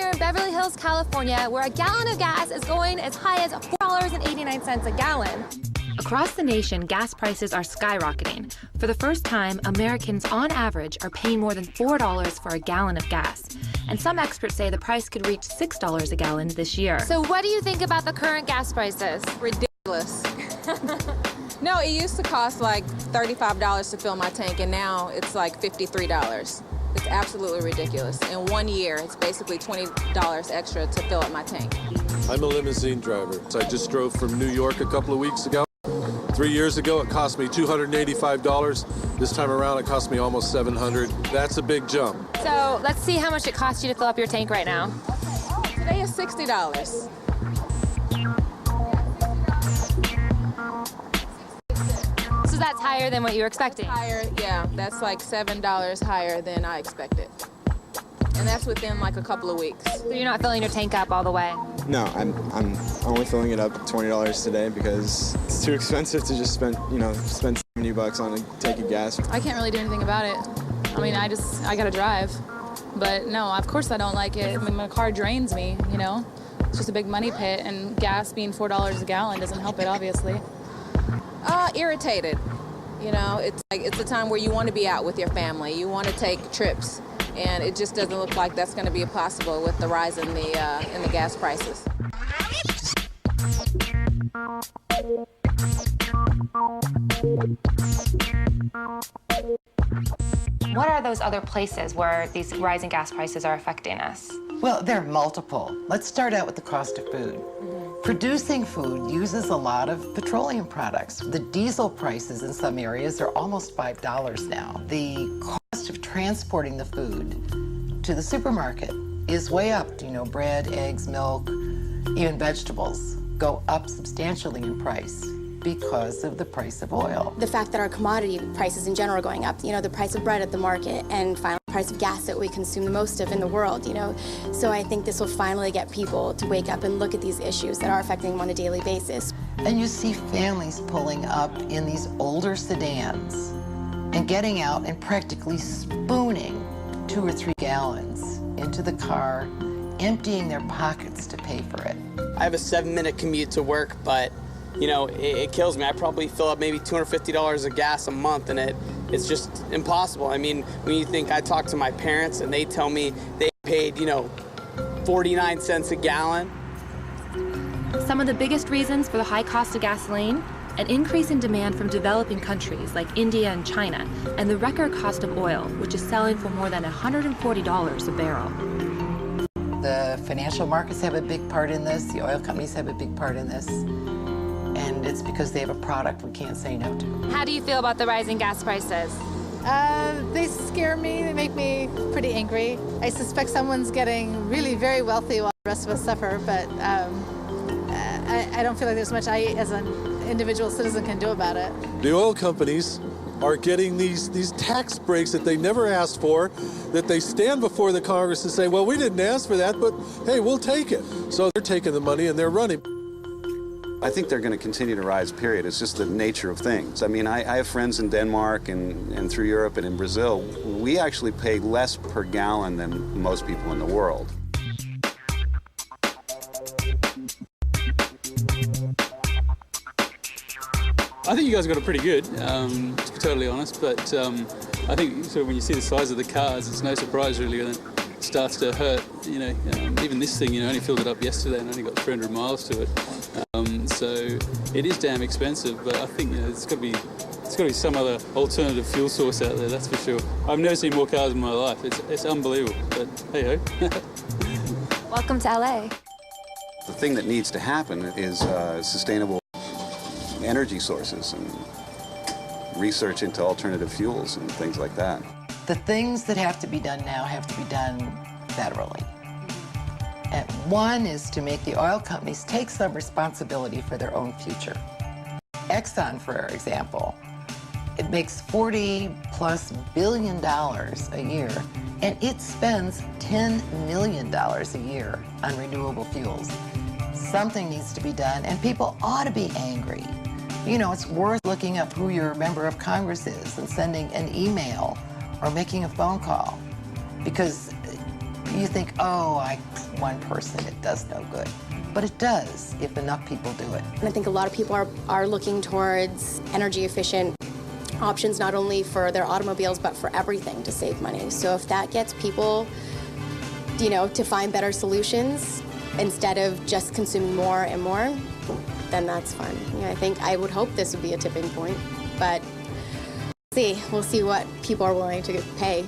here in Beverly Hills, California, where a gallon of gas is going as high as $4.89 a gallon. Across the nation, gas prices are skyrocketing. For the first time, Americans on average are paying more than $4 for a gallon of gas. And some experts say the price could reach $6 a gallon this year. So what do you think about the current gas prices? Ridiculous. No, it used to cost like $35 to fill my tank, and now it's like $53. It's absolutely ridiculous. In 1 year, it's basically $20 extra to fill up my tank. I'm a limousine driver. I just drove from New York a couple of weeks ago. 3 years ago, it cost me $285. This time around, it cost me almost $700. That's a big jump. So let's see how much it costs you to fill up your tank right now. Today is $60. So that's higher than what you were expecting? Higher, yeah. That's like $7 higher than I expected. And that's within like a couple of weeks. So you're not filling your tank up all the way? No, I'm only filling it up $20 today because it's too expensive to just spend $70 on a tank of gas. I can't really do anything about it. I mean, I gotta drive. But no, of course I don't like it. I mean, my car drains me, you know? It's just a big money pit, and gas being $4 a gallon doesn't help it, obviously. Irritated. You know, it's a time where you want to be out with your family. You want to take trips. And it just doesn't look like that's going to be possible with the rise in the gas prices. What are those other places where these rising gas prices are affecting us? Well, there are multiple. Let's start out with the cost of food. Producing food uses a lot of petroleum products. The diesel prices in some areas are almost $5 now. The cost of transporting the food to the supermarket is way up. You know, bread, eggs, milk, even vegetables go up substantially in price because of the price of oil. The fact that our commodity prices in general are going up, you know, the price of bread at the market, and finally the price of gas that we consume the most of in the world, you know. So I think this will finally get people to wake up and look at these issues that are affecting them on a daily basis. And you see families pulling up in these older sedans and getting out and practically spooning 2 or 3 gallons into the car, emptying their pockets to pay for it. I have a 7-minute commute to work, but you know, it kills me. I probably fill up maybe $250 of gas a month, and it's just impossible. I mean, when you think, I talk to my parents and they tell me they paid, you know, 49 cents a gallon. Some of the biggest reasons for the high cost of gasoline: an increase in demand from developing countries like India and China, and the record cost of oil, which is selling for more than $140 a barrel. The financial markets have a big part in this. The oil companies have a big part in this. And it's because they have a product we can't say no to. How do you feel about the rising gas prices? They scare me. They make me pretty angry. I suspect someone's getting really very wealthy while the rest of us suffer, but I don't feel like there's much I, as an individual citizen, can do about it. The oil companies are getting these tax breaks that they never asked for, that they stand before the Congress and say, well, we didn't ask for that, but hey, we'll take it. So they're taking the money and they're running. I think they're going to continue to rise, period. It's just the nature of things. I mean, I have friends in Denmark and through Europe and in Brazil. We actually pay less per gallon than most people in the world. I think you guys got it pretty good, to be totally honest, but I think so when you see the size of the cars, it's no surprise really when it starts to hurt. You know, even this thing, you know, only filled it up yesterday and only got 300 miles to it. So it is damn expensive, but I think, you know, it's got to be some other alternative fuel source out there, that's for sure. I've never seen more cars in my life. It's unbelievable, but hey-ho. Welcome to LA. The thing that needs to happen is sustainable energy sources and research into alternative fuels and things like that. The things that have to be done now have to be done federally. And one is to make the oil companies take some responsibility for their own future. Exxon, for example, it makes $40+ billion a year, and it spends $10 million a year on renewable fuels. Something needs to be done, and people ought to be angry. You know, it's worth looking up who your member of Congress is and sending an email or making a phone call, because You think, oh, one person, it does no good. But it does if enough people do it. And I think a lot of people are looking towards energy efficient options, not only for their automobiles, but for everything to save money. So if that gets people, to find better solutions instead of just consuming more and more, then that's fun. I would hope this would be a tipping point, but we'll see what people are willing to pay,